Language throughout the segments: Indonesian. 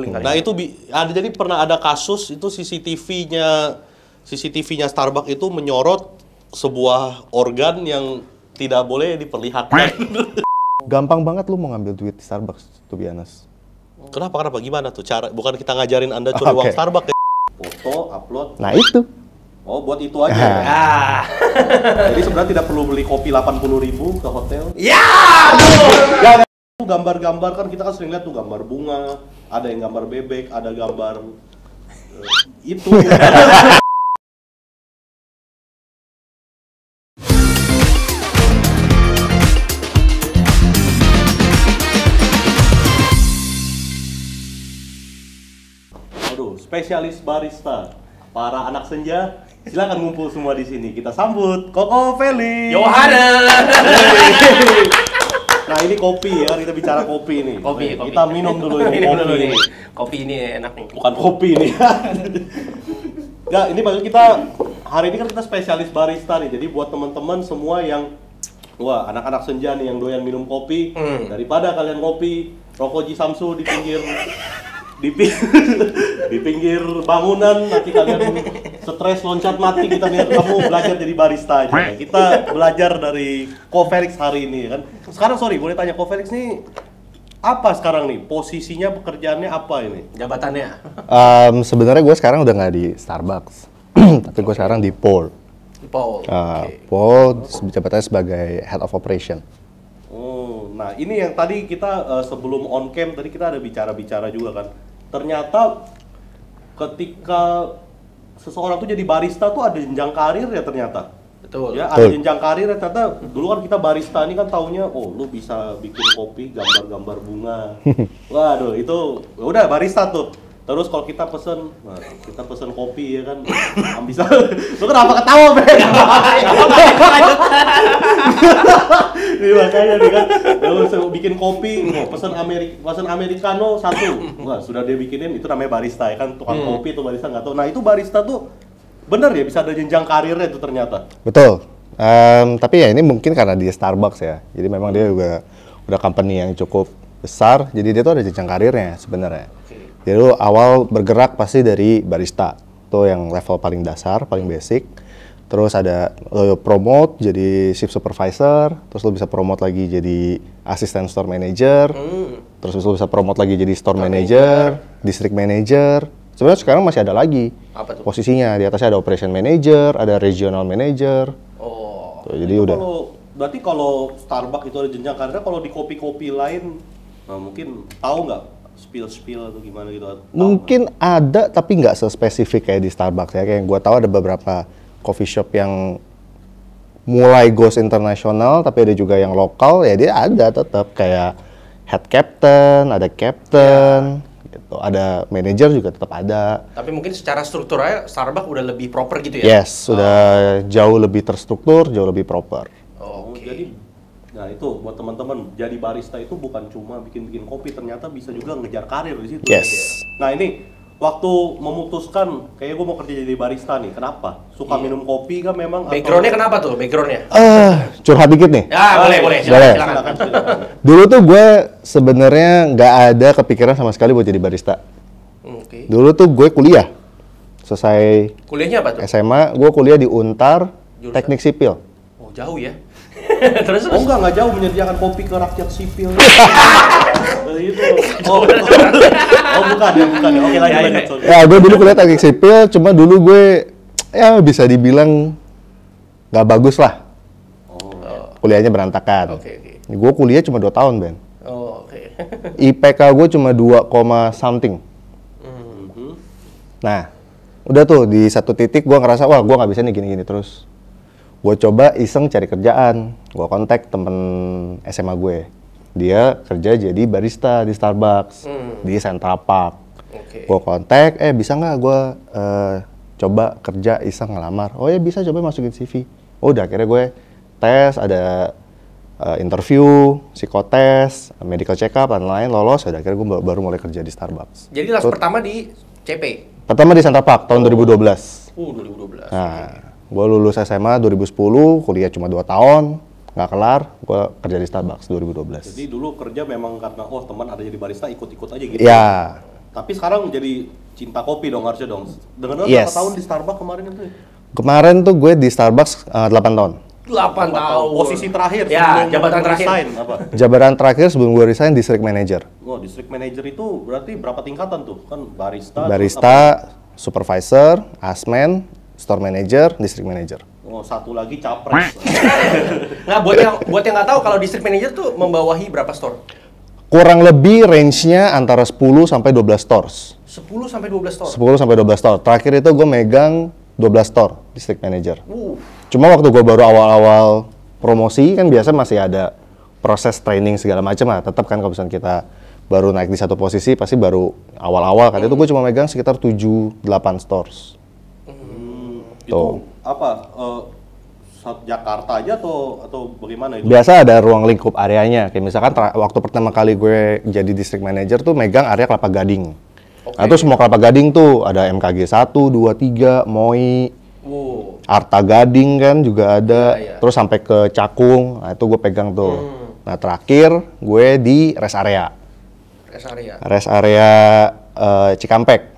Guling kali. Nah itu ada, jadi pernah ada kasus itu CCTV-nya Starbucks itu menyorot sebuah organ yang tidak boleh diperlihatkan. Gampang banget lu mau ngambil duit di Starbucks, to be honest. Kenapa? Gimana tuh cara? Bukan kita ngajarin Anda curi uang Starbucks ya? Foto, upload. Nah itu. Oh, buat itu aja. Jadi sebenarnya tidak perlu beli kopi 80.000 ke hotel. Ya! Gambar-gambar kan kita kan sering lihat tuh gambar bunga, ada yang gambar bebek, ada gambar itu. Aduh, spesialis barista, para anak senja, silakan ngumpul semua di sini. Kita sambut Koko Felix. Yohana. Nah ini kopi ya, kita bicara kopi nih. Kopi. Kita minum dulu ini kopi. Kopi ini enak nih. Bukan kopi nih. Enggak, ini maksud kita hari ini kan kita spesialis barista nih. Jadi buat teman-teman semua yang anak-anak senja nih yang doyan minum kopi, daripada kalian kopi rokok Ji Samsu di pinggir bangunan, nanti kalian stres loncat mati, kita lihat kamu belajar jadi barista aja. Kita belajar dari Ko Felix hari ini kan. Sekarang boleh tanya Ko Felix nih apa sekarang nih posisinya, pekerjaannya apa ini? Jabatannya? Sebenarnya gue sekarang udah nggak di Starbucks, tapi gue sekarang di Paul. Paul. Paul jabatannya sebagai Head of Operation. Nah ini yang tadi kita sebelum on cam tadi kita ada bicara juga kan. Ternyata ketika seseorang tuh jadi barista tuh ada jenjang karir ya ternyata. Betul. Ya, ada jenjang karir ya ternyata. Dulu kan kita barista ini kan taunya, lu bisa bikin kopi gambar-gambar bunga. Waduh, itu udah barista tuh. Terus kalau kita pesen kopi ya kan, bisa. Lu kenapa ketawa, Be? Ini makanya nih kan, lalu bikin kopi, pesen americano 1. Wah, sudah dia bikinin, itu namanya barista ya kan, tukang kopi itu barista nggak tahu. Nah, itu barista tuh bener ya bisa ada jenjang karirnya itu ternyata. Betul. Tapi ya ini mungkin karena dia Starbucks ya. Jadi memang dia juga udah company yang cukup besar, jadi dia tuh ada jenjang karirnya sebenarnya. Jadi lu awal bergerak pasti dari barista, tuh yang level paling dasar, paling basic. Terus ada lo promote jadi shift supervisor, terus lo bisa promote lagi jadi asisten store manager, terus lo bisa promote lagi jadi store manager, district manager. Sebenarnya sekarang masih ada lagi posisinya, di atasnya ada operation manager, ada regional manager. Tuh, jadi udah. Berarti kalau Starbucks itu ada jenjang karirnya, kalau di kopi-kopi lain, mungkin tahu nggak? Spill atau gimana gitu? Mungkin ada, tapi nggak sespesifik kayak di Starbucks ya. Kayak gue tahu ada beberapa coffee shop yang mulai goes internasional, tapi ada juga yang lokal. Ya dia ada tetap kayak head captain, ada captain, gitu. Ada manager juga tetap ada. Tapi mungkin secara strukturnya Starbucks udah lebih proper gitu ya? Yes, sudah jauh lebih terstruktur, jauh lebih proper. Jadi nah itu buat teman-teman, jadi barista itu bukan cuma bikin kopi, ternyata bisa juga ngejar karir di situ. Yes. Nah ini waktu memutuskan kayak gue mau kerja jadi barista nih, kenapa? Suka minum kopi kan memang? Backgroundnya kenapa tuh? Backgroundnya? Curhat dikit nih. Ya boleh. Silakan. Dulu tuh gue sebenarnya nggak ada kepikiran sama sekali buat jadi barista. Dulu tuh gue kuliah, selesai kuliahnya apa tuh? SMA, gue kuliah di Untar, Teknik Sipil. Oh jauh ya? Terus? Oh nggak jauh, menyediakan kopi ke rakyat sipil. Gitu. Bukan ya. Oke lanjut. Ya gue dulu kuliah Teknik Sipil, cuma dulu gue ya bisa dibilang nggak bagus lah. Kuliahnya berantakan. Gue kuliah cuma 2 tahun, Ben. IPK gue cuma 2, something. Nah, udah tuh di satu titik gue ngerasa wah gue nggak bisa nih gini-gini terus. Gue coba iseng cari kerjaan, gue kontak temen SMA gue. Dia kerja jadi barista di Starbucks, di Central Park. Gue kontak, bisa nggak gue coba kerja iseng ngelamar? Oh ya bisa, coba masukin CV. Udah akhirnya gue tes, ada interview, psikotes, medical check up, dan lain lolos. Udah akhirnya gue baru mulai kerja di Starbucks. Jadi pertama di CP? Pertama di Central Park tahun 2012. 2012. Nah. Gue lulus SMA 2010, kuliah cuma 2 tahun, nggak kelar, gue kerja di Starbucks 2012. Jadi dulu kerja memang karena teman ada jadi barista, ikut-ikut aja gitu? Ya, Tapi sekarang jadi cinta kopi dong harusnya dong. Dengar Yes. berapa tahun di Starbucks kemarin itu? Kemarin tuh gue di Starbucks 8 tahun. 8 tahun. Posisi terakhir Ya, sebelum jabatan terakhir. resign, apa? Jabatan terakhir sebelum gue resign district manager. Oh, district manager itu berarti berapa tingkatan tuh? Kan barista. Barista, supervisor, asmen, store manager, district manager. Oh, satu lagi capres. Nah, buat yang nggak tahu kalau district manager tuh membawahi berapa store? Kurang lebih range-nya antara 10 sampai 12 stores. 10 sampai 12 store. 10 sampai 12 store. Terakhir itu gue megang 12 store district manager. Cuma waktu gue baru awal-awal promosi kan biasa masih ada proses training segala macam lah. Tetap kan kalau misalnya kita baru naik di satu posisi pasti baru awal-awal kan itu gue cuma megang sekitar 7-8 stores. Itu apa? Jakarta aja atau bagaimana itu? Biasa ada ruang lingkup areanya. Kayak misalkan waktu pertama kali gue jadi district manager tuh megang area Kelapa Gading. Nah, itu semua Kelapa Gading tuh ada MKG 1, 2, 3, MOI, Arta Gading kan juga ada. Terus sampai ke Cakung. Nah, itu gue pegang tuh. Nah, terakhir gue di rest area. Rest area Cikampek.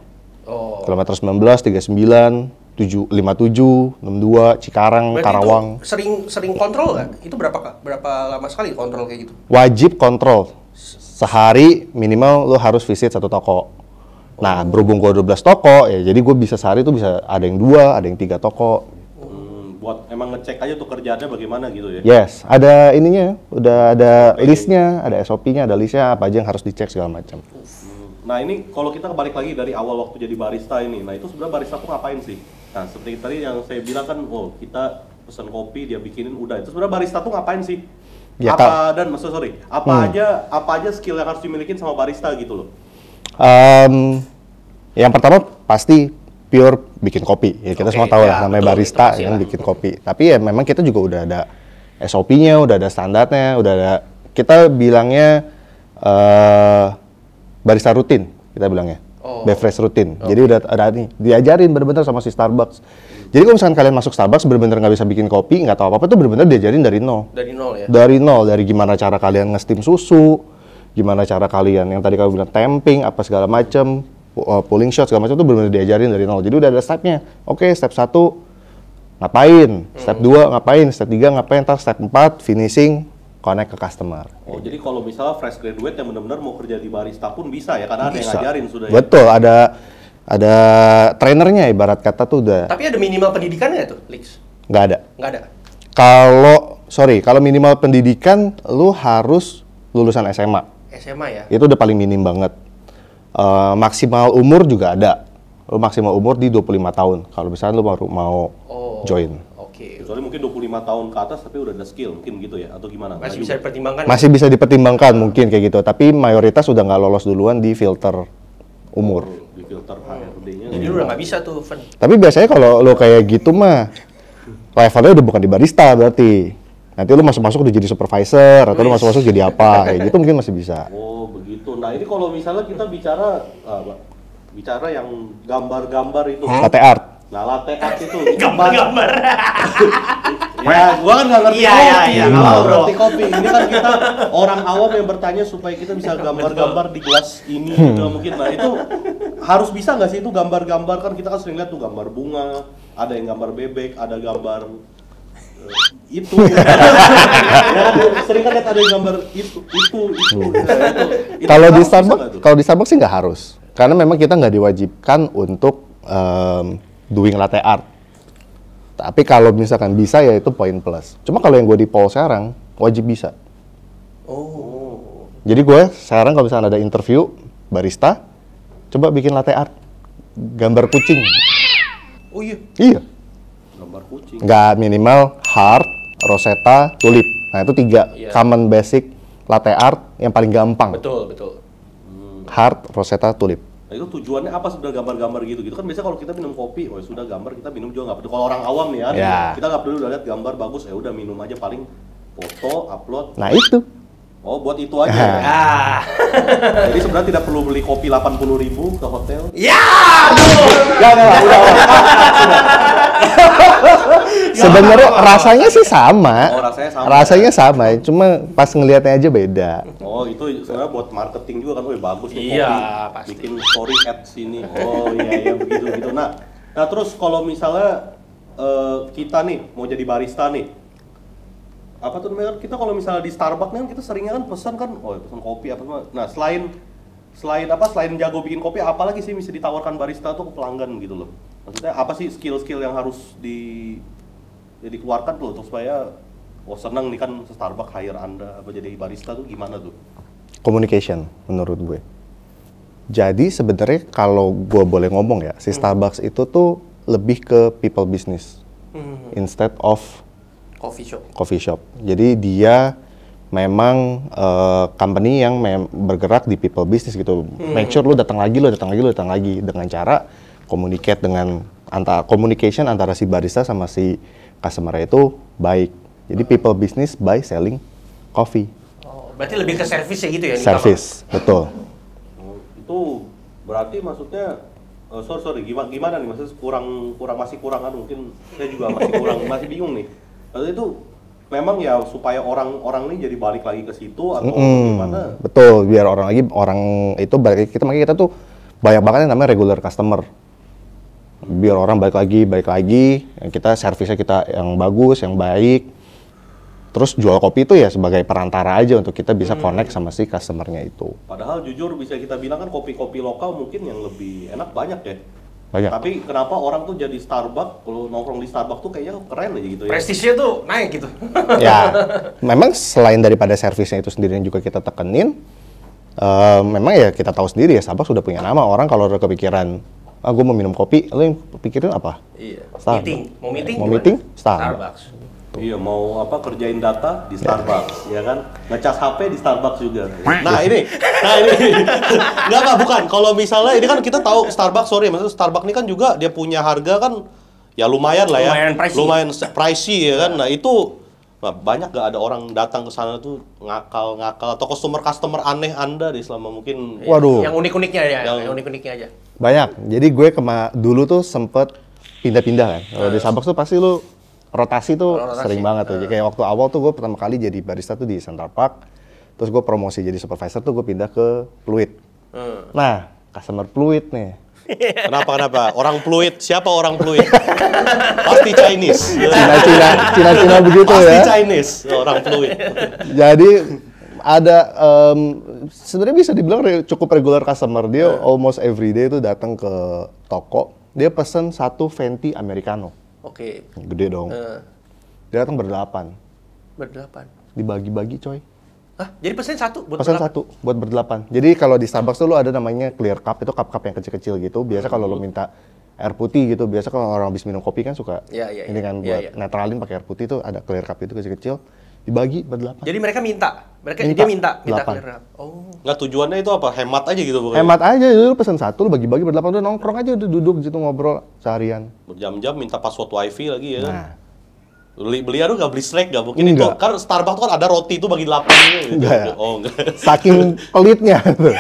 Kilometer 19, 39, 757, 62, Cikarang, Berarti Karawang. Itu sering kontrol nggak? Itu berapa lama sekali kontrol kayak gitu? Wajib kontrol. Sehari minimal lo harus visit satu toko. Nah, berhubung gue 12 toko, ya jadi gue bisa sehari tuh bisa ada yang 2, ada yang 3 toko. Buat emang ngecek aja tuh kerjaannya bagaimana gitu ya? Yes, ada ininya, udah ada listnya, ada SOP-nya, ada listnya apa aja yang harus dicek segala macam. Nah ini kalau kita balik lagi dari awal waktu jadi barista ini, nah itu sebenarnya barista tuh ngapain sih? Nah seperti tadi yang saya bilang kan, oh kita pesan kopi dia bikinin udah. Itu sebenarnya barista tuh ngapain sih? Ya, apa aja skill yang harus dimiliki sama barista gitu loh? Yang pertama pasti pure bikin kopi. Ya kita semua tahu lah namanya barista yang bikin kopi. Tapi ya memang kita juga udah ada SOP-nya, udah ada standarnya, udah ada kita bilangnya barista rutin, kita bilangnya. Beverage rutin. Jadi udah ada nih, diajarin bener-bener sama si Starbucks. Jadi kalau misalkan kalian masuk Starbucks bener-bener nggak bisa bikin kopi, nggak tahu apa-apa tuh bener-bener diajarin dari nol. Dari nol ya? Dari nol, dari gimana cara kalian nge-steam susu, gimana cara kalian yang tadi kamu bilang tamping, apa segala macam, pulling shot segala macam tuh bener-bener diajarin dari nol. Jadi udah ada stepnya. Oke, step 1 ngapain, step 2 ngapain, step 3 ngapain, ntar step 4 finishing, connect ke customer. Oh, jadi kalau misalnya fresh graduate yang benar-benar mau kerja di barista pun bisa ya, karena ada yang ngajarin sudah ya? Betul, ada trainernya ibarat kata tuh udah. Tapi ada minimal pendidikannya tuh, Lix? Nggak ada. Nggak ada? Kalau minimal pendidikan, lu harus lulusan SMA. SMA ya? Itu udah paling minim banget. Maksimal umur juga ada. Lu maksimal umur di 25 tahun, kalau misalnya lu baru mau join. Kecuali mungkin 25 tahun ke atas tapi udah ada skill, mungkin gitu ya, atau gimana? Masih bisa dipertimbangkan? Masih bisa dipertimbangkan mungkin kayak gitu, tapi mayoritas udah nggak lolos duluan di filter umur. Di filter HRD-nya. Jadi lu udah nggak bisa tuh, Fen. Tapi biasanya kalau lo kayak gitu mah, levelnya udah bukan di barista berarti. Nanti lu masuk-masuk udah jadi supervisor, atau lu masuk-masuk jadi apa, kayak gitu mungkin masih bisa. Oh begitu, nah ini kalau misalnya kita bicara yang gambar-gambar itu. Latte art. Nah, latte art itu Gambar-gambar. ya, gua kan nggak ngerti kopi. Iya, Nggak ngerti kopi. Ini kan kita orang awam yang bertanya supaya kita bisa gambar-gambar di gelas ini gitu mungkin. Nah, itu harus bisa nggak sih itu gambar-gambar, kan kita kan sering lihat tuh gambar bunga, ada yang gambar bebek, ada gambar itu. Ya, sering kan lihat ada yang gambar itu. Kalau di Starbucks sih nggak harus. Karena memang kita nggak diwajibkan untuk doing latte art. Tapi kalau misalkan bisa ya itu poin plus. Cuma kalau yang gue di Paul sekarang wajib bisa. Jadi gue sekarang kalau misalkan ada interview barista, coba bikin latte art gambar kucing. Oh iya? Iya. Gambar kucing. Nggak minimal heart, rosetta, tulip. Nah itu 3 common basic latte art yang paling gampang. Betul. Heart, rosetta, tulip. Nah, itu tujuannya apa sebenarnya gambar-gambar gitu kan biasanya kalau kita minum kopi, oh sudah gambar kita minum juga nggak peduli. Kalau orang awam nih ya, kita nggak peduli udah lihat gambar bagus, ya udah minum aja paling foto, upload. Nah itu. Oh buat itu aja. Jadi sebenarnya tidak perlu beli kopi 80.000 ke hotel. Ya. Udah. Sebenarnya rasanya sih sama. Oh, rasanya sama. Rasanya sama, cuma pas ngelihatnya aja beda. Oh, itu sebenarnya buat marketing juga kan, bagus nih Iya, kopi. pasti. Bikin story ads ini. Oh iya begitu. Nah terus kalau misalnya kita nih mau jadi barista nih, apa tuh namanya, kita kalau misalnya di Starbucks nih kan kita seringnya kan pesan kopi apa semua. Nah selain jago bikin kopi, apalagi sih bisa ditawarkan barista tuh ke pelanggan gitu loh. Maksudnya apa sih skill-skill yang harus dikeluarkan tuh untuk supaya seneng nih kan Starbucks hire Anda apa jadi barista tuh gimana tuh? Communication menurut gue. Jadi sebenarnya kalau gue boleh ngomong ya, si Starbucks itu tuh lebih ke people business instead of coffee shop. Jadi dia memang company yang bergerak di people business gitu. Make sure lu datang lagi dengan cara communication antara si barista sama si customer itu baik. Jadi people business by selling coffee. Oh, berarti lebih ke service ya gitu ya? Service, betul. Itu berarti maksudnya gimana nih, maksudnya masih kurang mungkin saya juga masih bingung nih. Maksudnya itu memang ya supaya orang nih jadi balik lagi ke situ atau gimana? Betul, biar orang itu balik makanya kita tuh banyak banget yang namanya regular customer. Biar orang balik lagi, kita servisnya kita yang bagus, yang baik. Terus jual kopi itu ya sebagai perantara aja untuk kita bisa connect sama si customernya itu. Padahal jujur bisa kita bilang kan kopi-kopi lokal mungkin yang lebih enak banyak ya. Banyak. Tapi kenapa orang tuh jadi Starbucks, kalau nongkrong di Starbucks tuh kayaknya keren aja gitu ya. Prestisnya tuh naik gitu. Ya, memang selain daripada servisnya itu sendiri yang juga kita tekenin, memang ya kita tahu sendiri ya Starbucks sudah punya nama. Orang kalau udah kepikiran, gue mau minum kopi, lo yang pikirin apa? Iya. Starbucks. Mau Mau meeting? Starbucks. Iya, mau kerjain data di Starbucks, ya kan? Ngecas HP di Starbucks juga. Nah ini, bukan. Kalau misalnya ini kan kita tahu Starbucks, maksudnya Starbucks ini kan juga dia punya harga kan, ya lumayan lah ya. Lumayan pricey ya kan. Nah itu banyak gak ada orang datang ke sana tuh ngakal atau customer aneh Anda deh selama mungkin. Waduh. Yang unik-uniknya ya, yang unik-uniknya aja. Banyak. Jadi gue dulu tuh sempet pindah-pindah kan. Kalau di Starbucks tuh pasti lu rotasi tuh sering banget tuh. Jadi kayak waktu awal tuh gue pertama kali jadi barista tuh di Central Park. Terus gue promosi jadi supervisor tuh gue pindah ke Pluit. Nah, customer Pluit nih. Kenapa? Orang Pluit, siapa orang Pluit? Pasti Chinese. Cina begitu Pasti ya. Pasti Chinese, orang Pluit. Jadi ada sebenarnya bisa dibilang cukup regular customer. Dia almost every day tuh datang ke toko. Dia pesen 1 venti americano. Oke. Gede dong. Dia datang berdelapan. Dibagi-bagi coy. Hah? Jadi pesen 1 buat pesen 1 buat berdelapan. Jadi kalau di Starbucks tuh lo ada namanya clear cup, itu cup-cup yang kecil-kecil gitu. Biasa kalau lo minta air putih gitu, biasa kalau orang habis minum kopi kan suka ini kan buat netralin pakai air putih tuh ada clear cup itu kecil-kecil. Dibagi berdelapan. Jadi mereka dia minta clear cup. Oh. Nggak, tujuannya itu apa? Hemat aja gitu pokoknya. Hemat aja, lu pesen 1, lu bagi-bagi berdelapan, udah nongkrong aja, udah duduk di situ ngobrol seharian. Berjam-jam minta password wifi lagi ya kan? Nah. Beli aduh nggak beli snack nggak? Mungkin Enggak. itu, kan Starbucks tuh kan ada roti itu bagi 8 gitu. Enggak. Oh enggak. Saking pelitnya tuh.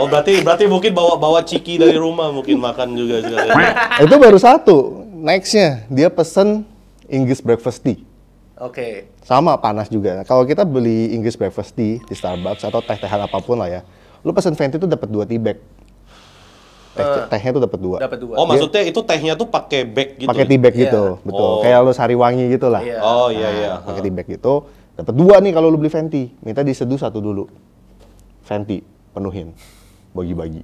Oh berarti mungkin bawa ciki dari rumah mungkin makan juga sekalian. Itu baru 1. Nextnya, dia pesen English breakfast tea. Oke. Sama panas juga. Kalau kita beli English breakfast tea di Starbucks atau teh-tehan apapun lah ya, lu pesen venti itu dapat 2 tea bag. Tehnya tuh dapat 2. Dapat 2. Oh maksudnya itu tehnya tuh pakai bag gitu? Pakai tea bag gitu, betul. Oh. Kayak lu Sariwangi gitu lah. Oh iya. Pakai tea bag gitu. Dapat 2 nih kalau lu beli venti. Minta diseduh 1 dulu. Venti penuhin. Bagi-bagi.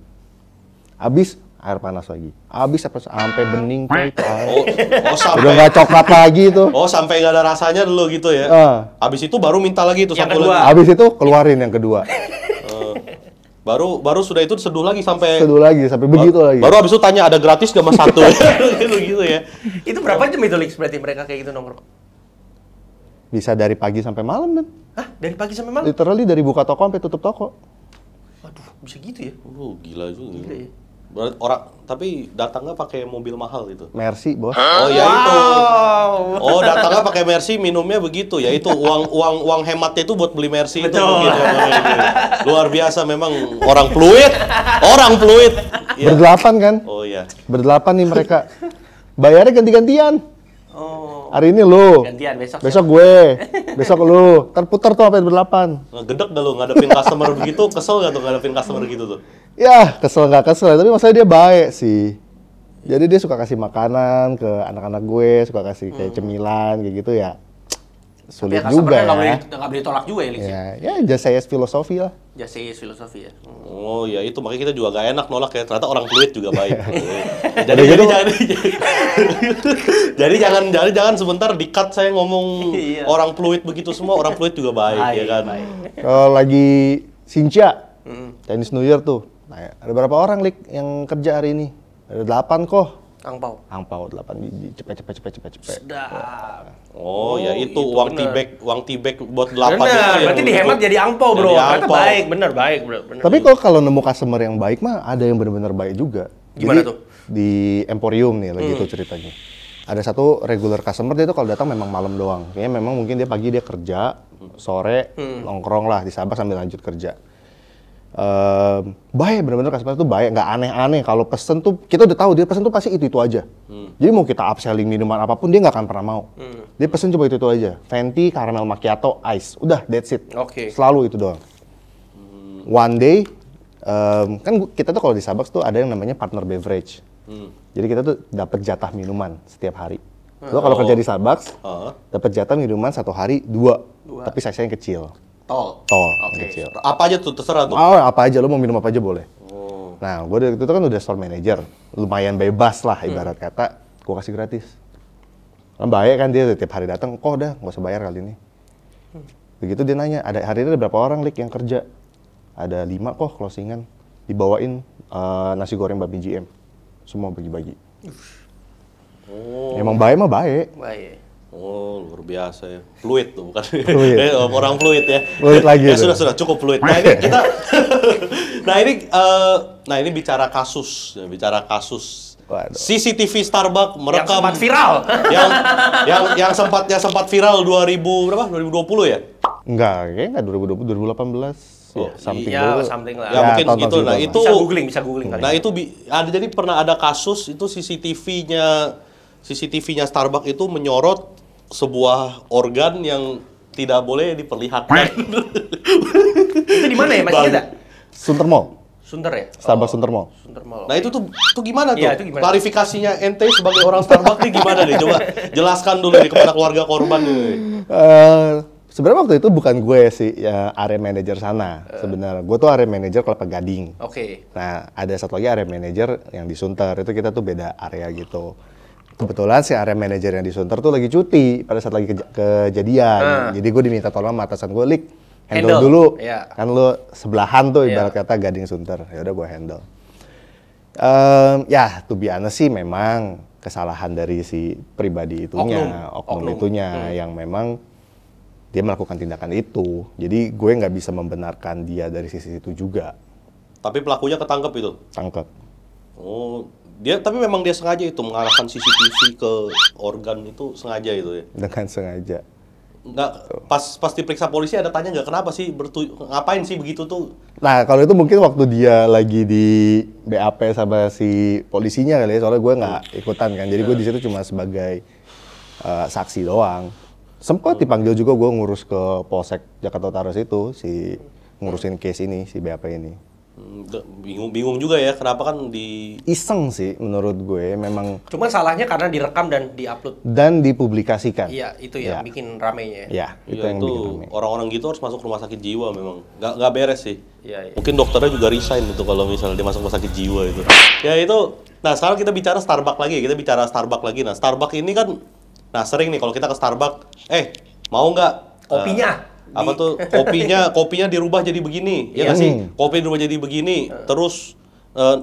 Habis air panas lagi. Habis sampai bening coy. Sampai Udah nggak coklat lagi itu. Oh sampai nggak ada rasanya dulu gitu ya? Habis itu baru minta lagi itu yang satu kedua. lagi. Habis itu keluarin yang kedua. Baru sudah itu seduh lagi sampai begitu lagi. Baru habis itu tanya ada gratis gak mas 1 gitu ya. Itu berapa jam itu Lix berarti mereka kayak gitu nongkrong? Bisa dari pagi sampai malam kan? Hah? Dari pagi sampai malam? Literally dari buka toko sampai tutup toko. Waduh, bisa gitu ya? Gila juga. Gila ya. Tapi datangnya pakai mobil mahal gitu. Mercy, Bos. Oh ya itu. Oh datangnya pakai Mercy, minumnya begitu ya. Itu uang hematnya itu buat beli Mercy itu mungkin ya. Luar biasa memang orang Pluit. Ya. Berdelapan kan? Oh iya. Berdelapan nih mereka. Bayarnya ganti-gantian. Oh. Hari ini lu. Gantian besok. Besok gue. Besok lu. Terputar tuh sampai berlapan. Ngegedek dah lu ngadepin customer begitu, kesel gak tuh ngadepin customer gitu tuh? Ya, kesel nggak kesel, tapi masalahnya dia baik sih. Jadi dia suka kasih makanan ke anak-anak gue, suka kasih kayak cemilan kayak gitu ya. Sulit juga ya. Nggak boleh tolak juga ya, Lis. Ya just say yes filosofi lah. Just say yes filosofi ya. Oh ya itu makanya kita juga gak enak nolak ya. Ternyata orang fluid juga baik. jadi jangan sebentar di-cut saya ngomong orang fluid begitu semua. Orang fluid juga baik ya kan. Kalau lagi Sincha, Chinese New Year tuh. Nah, ada berapa orang Lik yang kerja hari ini? Ada 8 kok. Angpau 8 biji. Cepet. Sedap. Oh ya itu uang tibek buat 8 bener, itu berarti dihemat jadi angpau bro. Ternyata baik, bener. Tapi kalau nemu customer yang baik mah ada yang benar-benar baik juga. Gimana Jadi, tuh? Di Emporium nih lagi tuh ceritanya. Ada satu regular customer dia tuh kalau datang memang malam doang. Kayaknya memang mungkin dia pagi dia kerja, sore nongkrong lah di Sabah sambil lanjut kerja. Baik, bener-bener customer tuh baik, nggak aneh-aneh. Kalau pesen tuh kita udah tahu dia pesen tuh pasti itu aja. Jadi mau kita upselling minuman apapun dia nggak akan pernah mau. Dia pesen cuma itu aja. Venti, caramel macchiato, ice, udah that's it. Selalu itu doang. One day kan kita tuh kalau di Starbucks tuh ada yang namanya partner beverage. Jadi kita tuh dapat jatah minuman setiap hari. Lo kalau kerja di Starbucks dapat jatah minuman satu hari 2, tapi size-nya yang kecil. Tol yang kecil. Apa aja tuh terserah tuh. Apa aja, lo mau minum apa aja boleh. Nah, gue dari itu kan udah store manager, lumayan bebas lah ibarat kata, gue kasih gratis. Kan baik kan dia tiap hari datang, kok udah nggak usah bayar kali ini. Begitu dia nanya, hari ini ada berapa orang Lik yang kerja? Ada 5 kok closingan, dibawain nasi goreng babi GM, semua bagi-bagi. Emang baik mah baik. Oh, luar biasa ya. Fluid tuh, bukan? Fluid. Orang fluid ya. Fluid lagi. Sudah, cukup fluid. Nah, ini kita ini bicara kasus. Waduh. CCTV Starbucks merekam yang sempat viral. yang sempat viral 2020 ya? Enggak, kayaknya enggak 2020, 2018. Ya, something lah. Ya, mungkin segitu. Nah, itu bisa googling kali. Nah, itu jadi pernah ada kasus itu CCTV-nya Starbucks itu menyorot sebuah organ yang tidak boleh diperlihatkan. Itu di mana ya? Masih ada? Sunter Mall. Sunter ya? Starbucks Sunter Mall. Nah, itu tuh gimana tuh? Iya, itu gimana? Klarifikasinya ente sebagai orang Starbucks nih gimana deh? Coba jelaskan dulu nih kepada keluarga korban nih. Sebenarnya waktu itu bukan gue sih ya area manager sana. Sebenarnya gue tuh area manager Kelapa Gading. Nah, ada satu lagi area manager yang di Sunter. Itu kita tuh beda area gitu. Kebetulan si area manajer yang di Sunter tuh lagi cuti pada saat lagi kejadian. Jadi gue diminta tolong sama atasan gue, Lik, handle dulu. Kan lu sebelahan tuh ibarat kata Gading Sunter. Ya udah gue handle. Ya, to be honest sih memang kesalahan dari si pribadi itunya, oknum itunya yang memang dia melakukan tindakan itu. Jadi gue nggak bisa membenarkan dia dari sisi itu juga. Tapi pelakunya ketangkep itu? Tangkep. Oh, tapi memang dia sengaja itu mengarahkan CCTV ke organ itu sengaja itu ya? Dengan sengaja. Nggak, pas diperiksa polisi ada tanya nggak kenapa sih, ngapain sih begitu tuh? Nah, kalau itu mungkin waktu dia lagi di BAP sama si polisinya kali ya, soalnya gue nggak ikutan kan. Jadi gue di situ cuma sebagai saksi doang. Sempat dipanggil juga gue ngurus ke Polsek Jakarta Utara situ, ngurusin case ini, si BAP ini. Bingung juga ya, kenapa kan iseng sih menurut gue, memang. Cuman salahnya karena direkam dan diupload. Dan dipublikasikan. Iya, itu ya bikin ramenya. Iya, itu yang bikin rame. Orang-orang gitu harus masuk rumah sakit jiwa memang. Nggak beres sih. Mungkin dokternya juga resign gitu kalau misalnya dia masuk rumah sakit jiwa itu. Ya itu, nah sekarang kita bicara Starbucks lagi, Nah, Starbucks ini kan, nah sering nih kalau kita ke Starbucks, mau nggak? Kopinya. Kopinya dirubah jadi begini, ya nggak sih? Kopi dirubah jadi begini, terus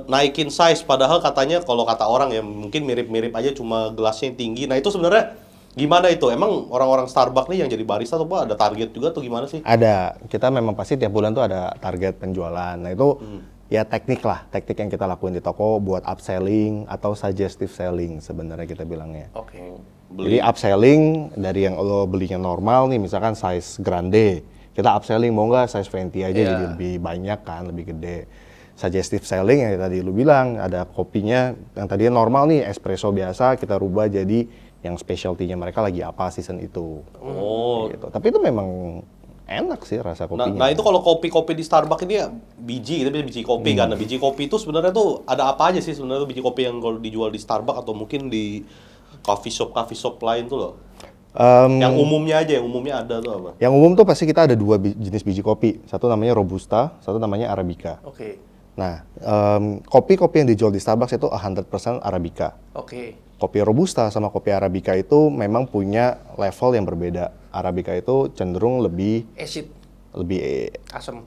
naikin size, padahal katanya kalau kata orang ya mungkin mirip-mirip aja, cuma gelasnya yang tinggi. Nah itu sebenarnya gimana itu? Emang orang-orang Starbucks nih yang jadi barista atau apa ada target juga tuh gimana sih? Ada, kita memang pasti tiap bulan tuh ada target penjualan. Nah itu ya teknik yang kita lakuin di toko buat upselling atau suggestive selling sebenarnya kita bilangnya. Jadi upselling dari yang lo belinya normal nih, misalkan size grande, kita upselling mau nggak size venti aja jadi lebih banyak kan, lebih gede. Suggestive selling yang tadi lo bilang, ada kopinya yang tadinya normal nih espresso biasa kita rubah jadi yang specialty-nya mereka lagi apa season itu. Oh. Gitu. Tapi itu memang enak sih rasa kopinya. Nah itu kalau kopi-kopi di Starbucks ini ya biji, kita bilang biji kopi kan. Nah, biji kopi itu sebenarnya tuh ada apa aja sih sebenarnya biji kopi yang kalau dijual di Starbucks atau mungkin di coffee shop lain tuh loh? Yang umumnya aja, yang umumnya ada tuh apa? Yang umum tuh pasti kita ada dua jenis biji kopi. Satu namanya Robusta, satu namanya Arabica. Oke. Nah, kopi-kopi yang dijual di Starbucks itu 100% Arabica. Oke. Kopi Robusta sama kopi Arabica itu memang punya level yang berbeda. Arabica itu cenderung lebih Acid, asam.